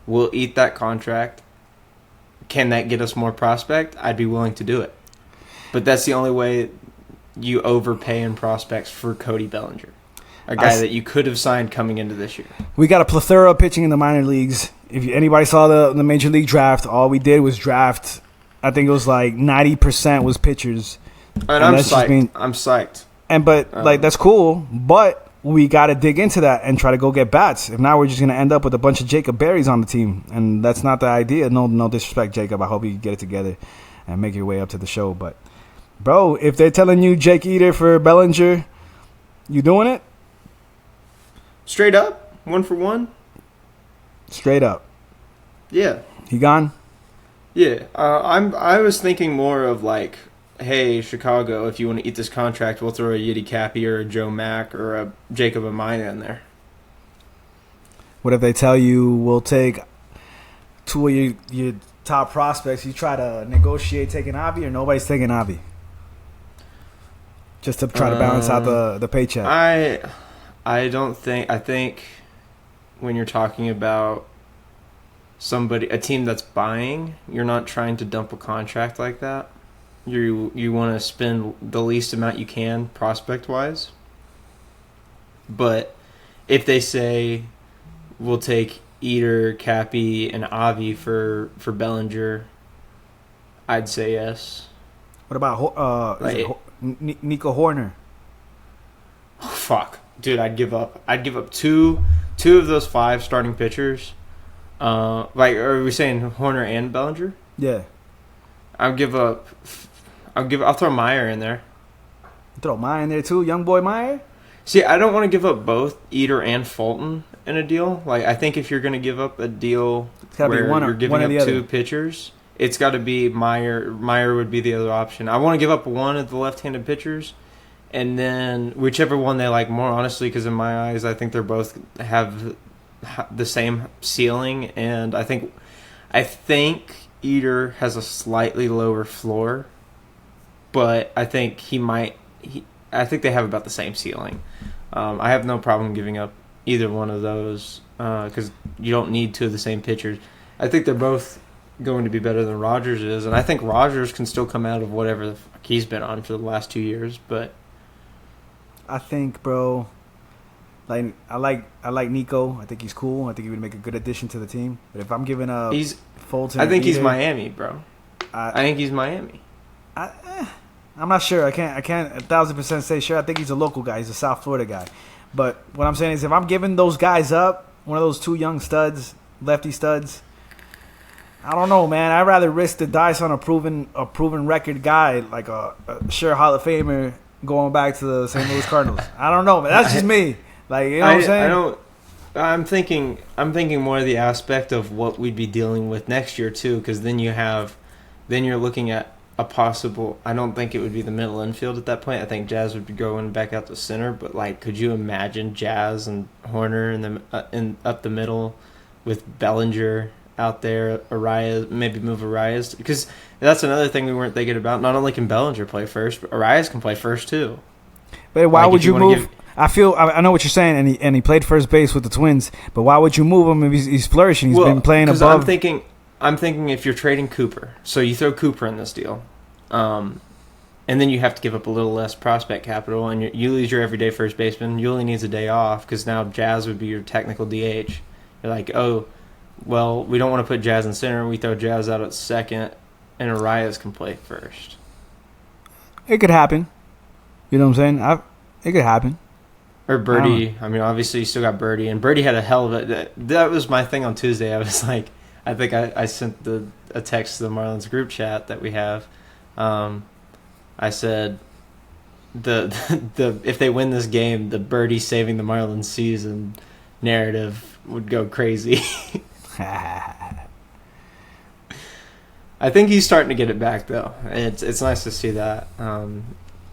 We'll eat that contract. Can that get us more prospect? I'd be willing to do it. But that's the only way you overpay in prospects for Cody Bellinger, a guy that you could have signed coming into this year. We got a plethora of pitching in the minor leagues. If anybody saw the major league draft, all we did was draft. I think it was like 90% was pitchers. And I'm psyched. I'm psyched. But that's cool. But we got to dig into that and try to go get bats. If not, we're just going to end up with a bunch of Jacob Berries on the team. And that's not the idea. No disrespect, Jacob. I hope you get it together and make your way up to the show. But, bro, if they're telling you Jake Eater for Bellinger, you doing it? Straight up? 1 for 1? Straight up. Yeah. He gone? Yeah. I was thinking more of like, hey, Chicago, if you want to eat this contract, we'll throw a Yiddy Cappy or a Joe Mack or a Jacob Amaya in there. What if they tell you we'll take 2 of your top prospects? You try to negotiate taking Avi, or nobody's taking Avi? Just to try to balance out the paycheck. I think when you're talking about a team that's buying, you're not trying to dump a contract like that. You want to spend the least amount you can prospect-wise. But if they say, we'll take Eater, Cappy, and Avi for Bellinger, I'd say yes. What about Nico Horner? Oh, fuck. Dude, I'd give up two of those 5 starting pitchers. Are we saying Horner and Bellinger? Yeah. I'll throw Meyer in there. Throw Meyer in there too, young boy Meyer. See, I don't want to give up both Eater and Fulton in a deal. Like, I think if you're going to give up a deal where you're giving up 2 pitchers, it's got to be Meyer. Meyer would be the other option. I want to give up one of the left-handed pitchers, and then whichever one they like more, honestly, because in my eyes, I think they're both have the same ceiling, and I think Eater has a slightly lower floor. But I think I think they have about the same ceiling. I have no problem giving up either one of those because you don't need 2 of the same pitchers. I think they're both going to be better than Rogers is, and I think Rogers can still come out of whatever the fuck he's been on for the last 2 years. But I think, bro, like I like Nico. I think he's cool. I think he would make a good addition to the team. But if I'm giving up Fulton, I think he's either, Miami, bro. I think he's Miami. I'm not sure. I can't 1,000% say sure. I think he's a local guy. He's a South Florida guy. But what I'm saying is, if I'm giving those guys up, one of those two young studs, lefty studs, I don't know, man. I'd rather risk the dice on a proven record guy like a sure Hall of Famer going back to the St. Louis Cardinals. I don't know, man. That's just me. Like, you know what I'm saying? I'm thinking more of the aspect of what we'd be dealing with next year too, because then you're looking at a possible. I don't think it would be the middle infield at that point. I think Jazz would be going back out to center. But like, could you imagine Jazz and Horner in up the middle with Bellinger out there, Arias, maybe move Arias, because that's another thing we weren't thinking about. Not only can Bellinger play first, but Arias can play first too. But why would you move? I know what you're saying, and he played first base with the Twins. But why would you move him if he's flourishing? He's been playing above. I'm thinking if you're trading Cooper, so you throw Cooper in this deal, and then you have to give up a little less prospect capital, and you lose your everyday first baseman. Yuli needs a day off because now Jazz would be your technical DH. You're like, oh, well, we don't want to put Jazz in center. We throw Jazz out at second, and Arias can play first. It could happen. You know what I'm saying? It could happen. Or Birdie. I mean, obviously, you still got Birdie. And Birdie had a hell of a... That was my thing on Tuesday. I was like... I think I sent a text to the Marlins group chat that we have. I said, if they win this game, the Birdie saving the Marlins season narrative would go crazy. I think he's starting to get it back, though. It's nice to see that.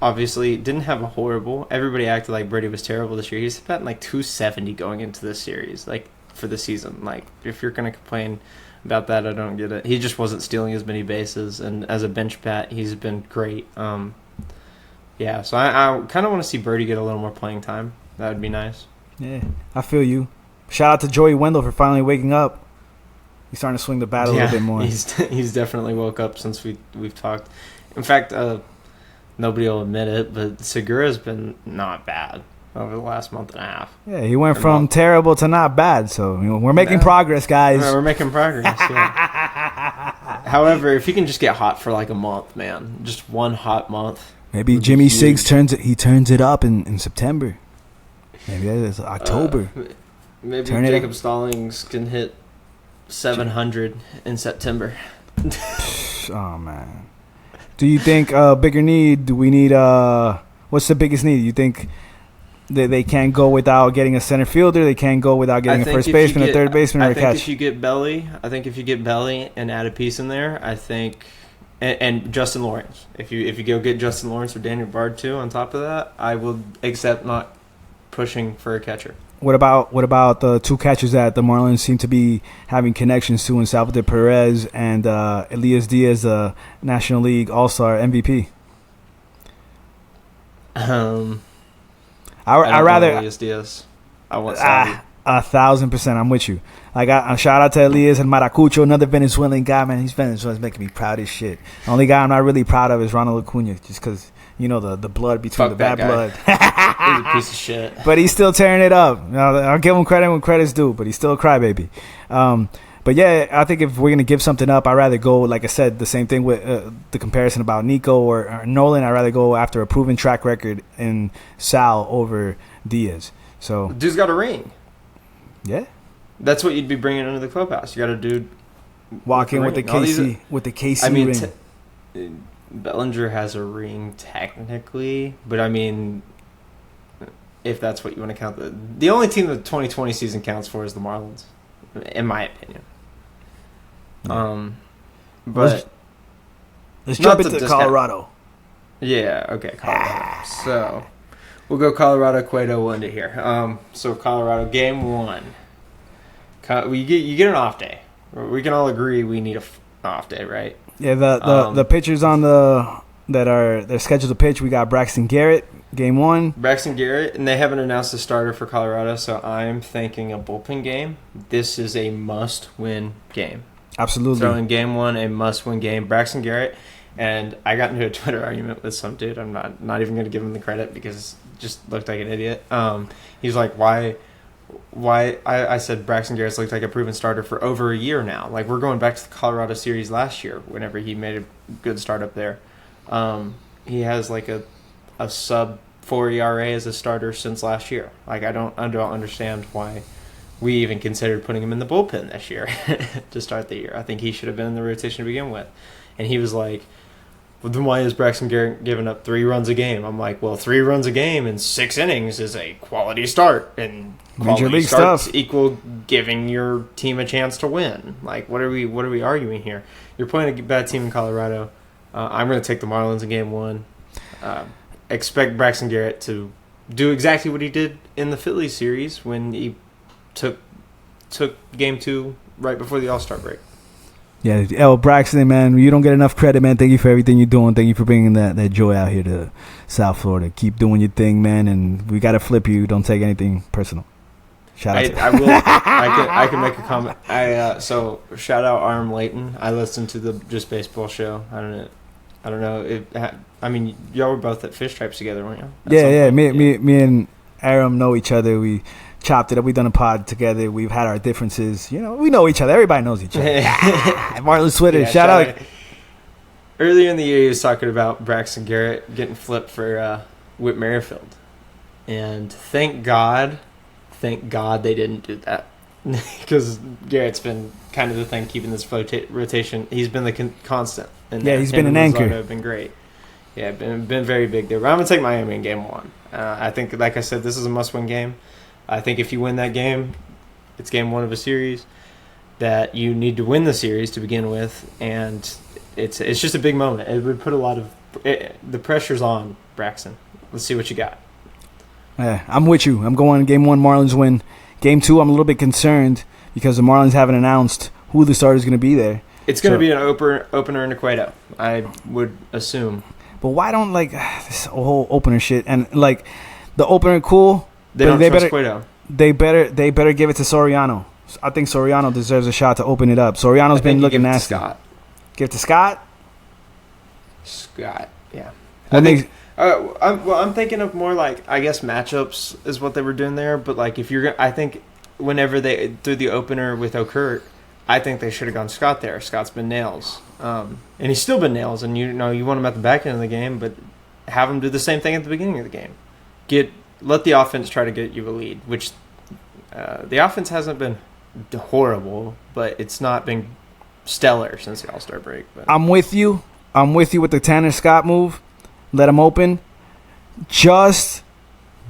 Obviously, didn't have a horrible. Everybody acted like Birdie was terrible this year. He's batting like 270 going into this series, like for the season. Like, if you're gonna complain about that, I don't get it. He just wasn't stealing as many bases, and as a bench bat, he's been great. Yeah, so I kind of want to see Birdie get a little more playing time. That would be nice. Yeah, I feel you. Shout out to Joey Wendell for finally waking up. He's starting to swing the bat a little bit more. He's definitely woke up since we've talked. In fact, nobody will admit it, but Segura's been not bad over the last month and a half. Yeah, he went from terrible to not bad, so we're making progress, guys. We're making progress, yeah. However, if he can just get hot for like a month, man, just one hot month. Maybe Jimmy Siggs turns it up in September. Maybe that is October. Maybe Jacob Stallings can hit 700 in September. Oh, man. Do you think bigger need? Do we need what's the biggest need? You think that they can't go without getting a center fielder? They can't go without getting a first baseman, a third baseman, or a catcher? I think if you get Belly and add a piece in there, I think, and Justin Lawrence. If you go get Justin Lawrence or Daniel Bard too on top of that, I will accept not pushing for a catcher. What about the two catchers that the Marlins seem to be having connections to in Salvador Perez and Elias Diaz, the National League All-Star MVP? I rather Elias Diaz. I want Salvi. 1,000%. I'm with you. Like, I shout out to Elias and Maracucho, another Venezuelan guy, man. He's Venezuela's making me proud as shit. The only guy I'm not really proud of is Ronald Acuna, just because, you know, the blood between the bad blood. He's a piece of shit. But he's still tearing it up. I'll give him credit when credit's due, but he's still a crybaby. But yeah, I think if we're going to give something up, I'd rather go, like I said, the same thing with the comparison about Nico or Nolan. I'd rather go after a proven track record in Sal over Diaz. So dude's got a ring. Yeah. That's what you'd be bringing into the clubhouse. You got a dude walk in with the KC ring. Bellinger has a ring technically, but I mean, if that's what you want to count, the only team the 2020 season counts for is the Marlins, in my opinion. But let's jump into Colorado. Yeah, okay, Colorado. So we'll go Colorado, Cueto, Wanda here. So Colorado, game one. You get an off day. We can all agree we need an off day, right? Yeah, the pitchers they're scheduled to pitch. We got Braxton Garrett, game one. Braxton Garrett, and they haven't announced a starter for Colorado, so I'm thinking a bullpen game. This is a must-win game. Absolutely. So in game one, a must-win game. Braxton Garrett, and I got into a Twitter argument with some dude. I'm not even going to give him the credit because it just looked like an idiot. He's like, why I said Braxton Garrett's looked like a proven starter for over a year now. Like, we're going back to the Colorado series last year whenever he made a good start up there. He has like a sub 4 ERA as a starter since last year. Like, I don't understand why we even considered putting him in the bullpen this year to start the year. I think he should have been in the rotation to begin with. And he was like, well, then why is Braxton Garrett giving up 3 runs a game? I'm like, well, 3 runs a game in 6 innings is a quality start. And Major league starts stuff equal giving your team a chance to win. Like, what are we arguing here? You're playing a bad team in Colorado. I'm going to take the Marlins in game 1. Expect Braxton Garrett to do exactly what he did in the Phillies series when he took game 2 right before the All-Star break. Yeah, Braxton, man, you don't get enough credit, man. Thank you for everything you're doing. Thank you for bringing that joy out here to South Florida. Keep doing your thing, man, and we got to flip you. Don't take anything personal. Shout out I will. I can make a comment. So shout out Arm Layton. I listened to the Just Baseball show. I don't know. I mean, y'all were both at Fish Stripes together, weren't you? Yeah. Me and Aram know each other. We chopped it up. We've done a pod together. We've had our differences. You know, we know each other. Everybody knows each other. Marlins Twitter. Yeah, shout out. Earlier in the year, he was talking about Braxton Garrett getting flipped for Whit Merrifield, and thank God they didn't do that because Garrett's been kind of the thing keeping this rotation. He's been the constant. Yeah, he's been an anchor. Have been great. Yeah, been very big there. But I'm gonna take Miami in game 1. I think, like I said, this is a must-win game. I think if you win that game, it's game 1 of a series that you need to win the series to begin with, and it's just a big moment. It would put a lot of the pressure's on Braxton. Let's see what you got. Yeah, I'm with you. I'm going game 1, Marlins win. Game 2, I'm a little bit concerned because the Marlins haven't announced who the starter is going to be there. It's going to be an opener in Cueto, I would assume. But why don't, like, this whole opener shit and, like, the opener cool. They don't trust Cueto. They better give it to Soriano. I think Soriano deserves a shot to open it up. Soriano's been looking nasty. Give it to Scott. Scott, yeah. I'm thinking of more like, I guess, matchups is what they were doing there. But like, if you're, I think whenever they threw the opener with Okert, I think they should have gone Scott there. Scott's been nails, and he's still been nails. And you want him at the back end of the game, but have him do the same thing at the beginning of the game. Let the offense try to get you a lead, which the offense hasn't been horrible, but it's not been stellar since the All-Star break. But I'm with you with the Tanner Scott move. Let him open. Just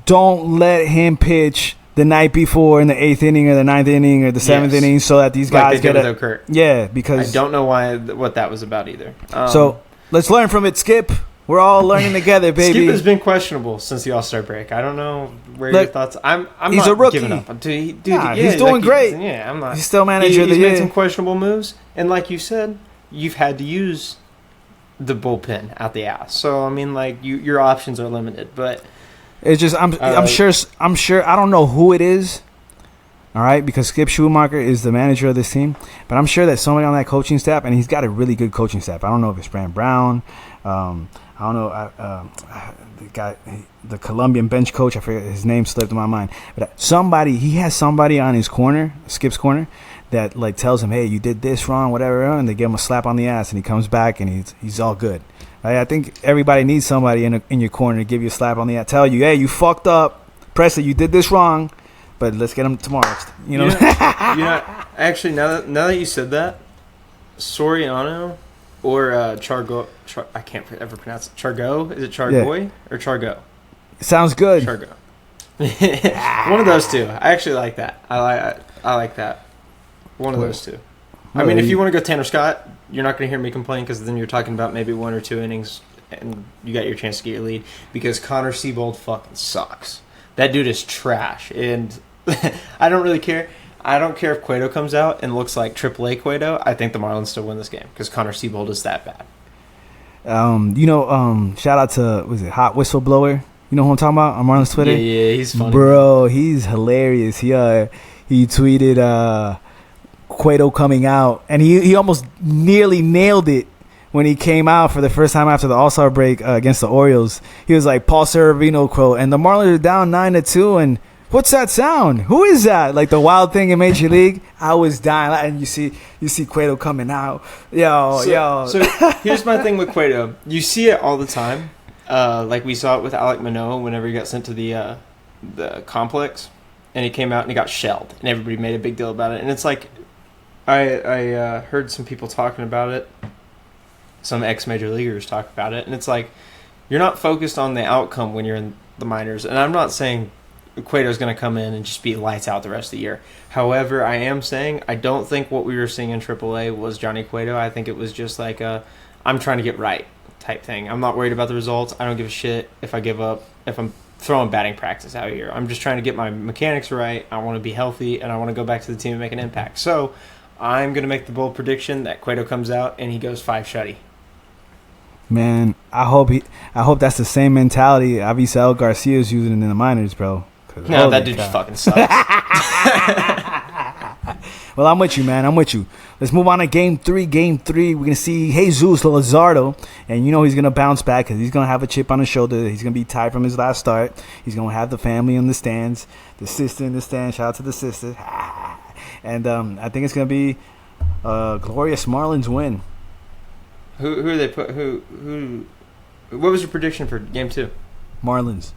don't let him pitch the night before in the 8th inning or the 9th inning or the 7th inning, so that these guys get it. Yeah, because I don't know what that was about either. So let's learn from it, Skip. We're all learning together, baby. Skip has been questionable since the All-Star break. I don't know where your thoughts. I'm he's not a rookie. giving up. Dude, he's doing great. I'm not. He's still manager of the year. He's made some questionable moves, and like you said, you've had to use the bullpen out the ass. So I mean, like your options are limited. But it's just I'm sure I don't know who it is. All right, because Skip Schumacher is the manager of this team, but I'm sure that somebody on that coaching staff, and he's got a really good coaching staff. I don't know if it's Brand Brown. I don't know. The guy, the Colombian bench coach, I forget his name, slipped in my mind. But he has somebody on his corner, Skip's corner, that like tells him, "Hey, you did this wrong, whatever," and they give him a slap on the ass, and he comes back and he's all good. Right? I think everybody needs somebody in your corner to give you a slap on the ass, tell you, "Hey, you fucked up, Presley, you did this wrong, but let's get him tomorrow." You know. Actually, now that you said that, Soriano. Or I can't ever pronounce it. Chargo? Is it Chargoy or Chargo? Sounds good. Chargo. One of those two. I actually like that. I like that. One of those two. I mean, if you want to go Tanner Scott, you're not going to hear me complain because then you're talking about maybe 1 or 2 innings and you got your chance to get your lead because Connor Seabold fucking sucks. That dude is trash. And I don't really care. I don't care if Cueto comes out and looks like AAA Cueto. I think the Marlins still win this game because Connor Seabold is that bad. Shout out to, was it Hot Whistleblower? You know who I'm talking about on Marlins Twitter? Yeah, he's funny. Bro, he's hilarious. He tweeted Cueto coming out, and he almost nearly nailed it when he came out for the first time after the All-Star break against the Orioles. He was like Paul Serafino quote, and the Marlins are down 9-2, and what's that sound? Who is that? Like the wild thing in Major League. I was dying, and you see Cueto coming out. So here's my thing with Cueto. You see it all the time. Like we saw it with Alek Manoah whenever he got sent to the complex, and he came out and he got shelled, and everybody made a big deal about it. And it's like, I heard some people talking about it, some ex-major leaguers talk about it, and it's like, you're not focused on the outcome when you're in the minors. And I'm not saying Cueto's going to come in and just be lights out the rest of the year. However, I am saying I don't think what we were seeing in AAA was Johnny Cueto. I think it was just like I'm trying to get right type thing. I'm not worried about the results. I don't give a shit if I give up, if I'm throwing batting practice out here. I'm just trying to get my mechanics right. I want to be healthy, and I want to go back to the team and make an impact. So I'm going to make the bold prediction that Cueto comes out and he goes 5 shutty. Man, I hope that's the same mentality Avisail Garcia is using in the minors, bro. No, that dude fucking sucks. Well, I'm with you, man. I'm with you. Let's move on to Game 3. Game 3, we're going to see Jesus Luzardo, and you know he's going to bounce back because he's going to have a chip on his shoulder. He's going to be tired from his last start. He's going to have the family in the stands, the sister in the stands. Shout out to the sister. And I think it's going to be a glorious Marlins win. Who are they put? Who? What was your prediction for Game 2? Marlins.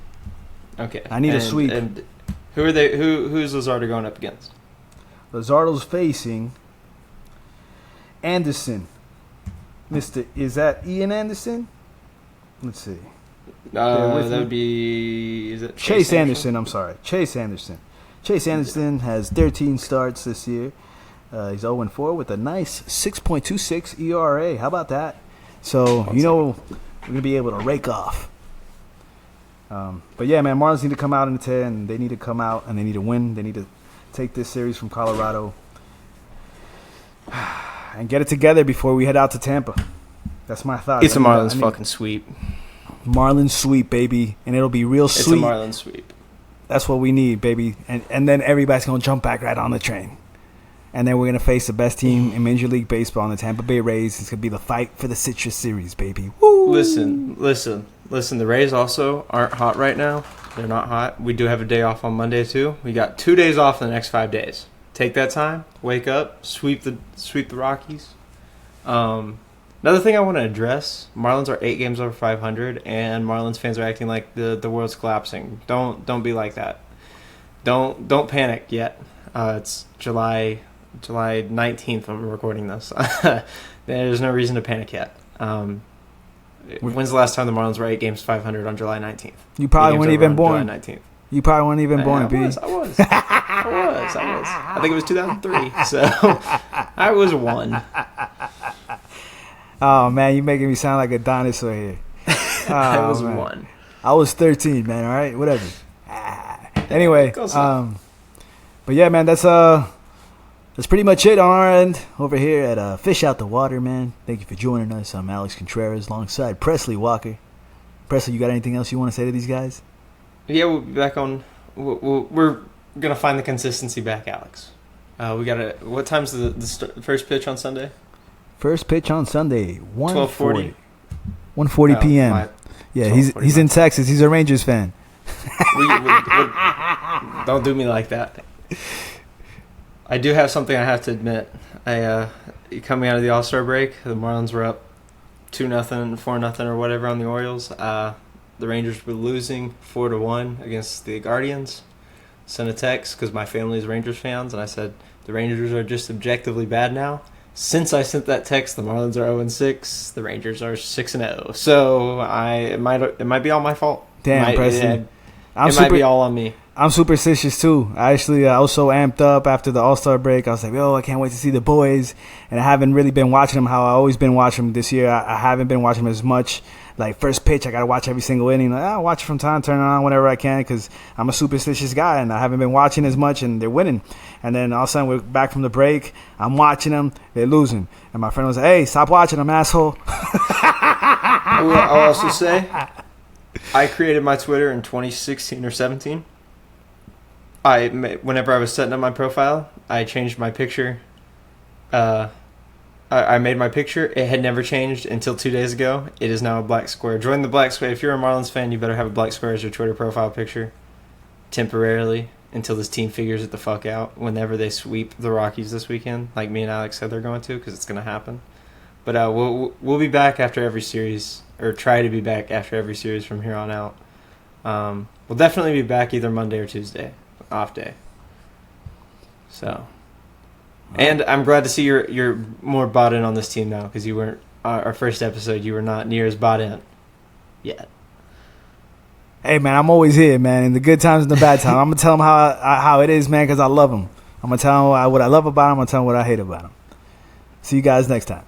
Okay. I need a sweep. And who are they? Who's Luzardo going up against? Luzardo's facing Anderson. Is that Ian Anderson? Let's see. That would be... Is it Chase Anderson? I'm sorry. Chase Anderson. Chase Anderson has 13 starts this year. He's 0-4 with a nice 6.26 ERA. How about that? So, we're going to be able to rake off. But yeah, man, Marlins need to come out in the 10, and they need to come out and they need to win. They need to take this series from Colorado and get it together before we head out to Tampa. That's my thought. It's a Marlins fucking sweep. Marlins sweep, baby, and it'll be real sweet. It's a Marlins sweep. That's what we need, baby. And then everybody's going to jump back right on the train. And then we're going to face the best team in Major League Baseball, the Tampa Bay Rays. It's going to be the fight for the Citrus Series, baby. Woo! Listen. The Rays also aren't hot right now. They're not hot. We do have a day off on Monday, too. We got 2 days off in the next 5 days. Take that time. Wake up. Sweep the Rockies. Another thing I want to address, Marlins are 8 games over 500, and Marlins fans are acting like the world's collapsing. Don't be like that. Don't panic yet. It's July 19th when we're recording this. There's no reason to panic yet. When's the last time the Marlins were 8 games 500 on July 19th? You probably weren't even born. July 19th. You probably weren't even born, B. I was. I think it was 2003. So I was 1. Oh, man, you're making me sound like a dinosaur here. I was man. 1. I was 13, man, all right? Whatever. Anyway, but yeah, man, that's pretty much it on our end over here at Fish Out the Water, man. Thank you for joining us. I'm Alex Contreras alongside Presley Walker. Presley, you got anything else you want to say to these guys? Yeah, we'll be back on. We're going to find the consistency back, Alex. We got to. What time's the first pitch on Sunday? First pitch on Sunday, 12:40. 1:40 p.m. Yeah, he's in Texas. He's a Rangers fan. Don't do me like that. I do have something I have to admit. Coming out of the All-Star break, the Marlins were up 2-0, 4-0, or whatever on the Orioles. The Rangers were losing 4-1 against the Guardians. Sent a text because my family is Rangers fans, and I said the Rangers are just objectively bad now. Since I sent that text, the Marlins are 0-6. The Rangers are 6-0. So it might be all my fault. Damn, Preston. It might be all on me. I'm superstitious too. I was so amped up after the All-Star break. I was like, I can't wait to see the boys. And I haven't really been watching them how I always been watching them this year. I haven't been watching them as much. Like, first pitch, I got to watch every single inning. I'll watch it from time to turn on whenever I can because I'm a superstitious guy and I haven't been watching as much and they're winning. And then all of a sudden, we're back from the break. I'm watching them. They're losing. And my friend was like, hey, stop watching them, asshole. I'll also say, I created my Twitter in 2016 or 17. Whenever I was setting up my profile, I changed my picture I made my picture. It had never changed until 2 days ago. It is now a black square. Join the black square. If you're a Marlins fan, you better have a black square as your Twitter profile picture temporarily until this team figures it the fuck out whenever they sweep the Rockies this weekend, like me and Alex said they're going to, because it's going to happen. But we'll be back after every series, or try to be back after every series from here on out. We'll definitely be back either Monday or Tuesday, off day. So, and I'm glad to see you're more bought in on this team now, because you weren't our first episode. You were not near as bought in yet. Hey man, I'm always here, man. In the good times and the bad times, I'm gonna tell them how it is, man, because I love them. I'm gonna tell them what I love about them. I'm gonna tell them what I hate about them. See you guys next time.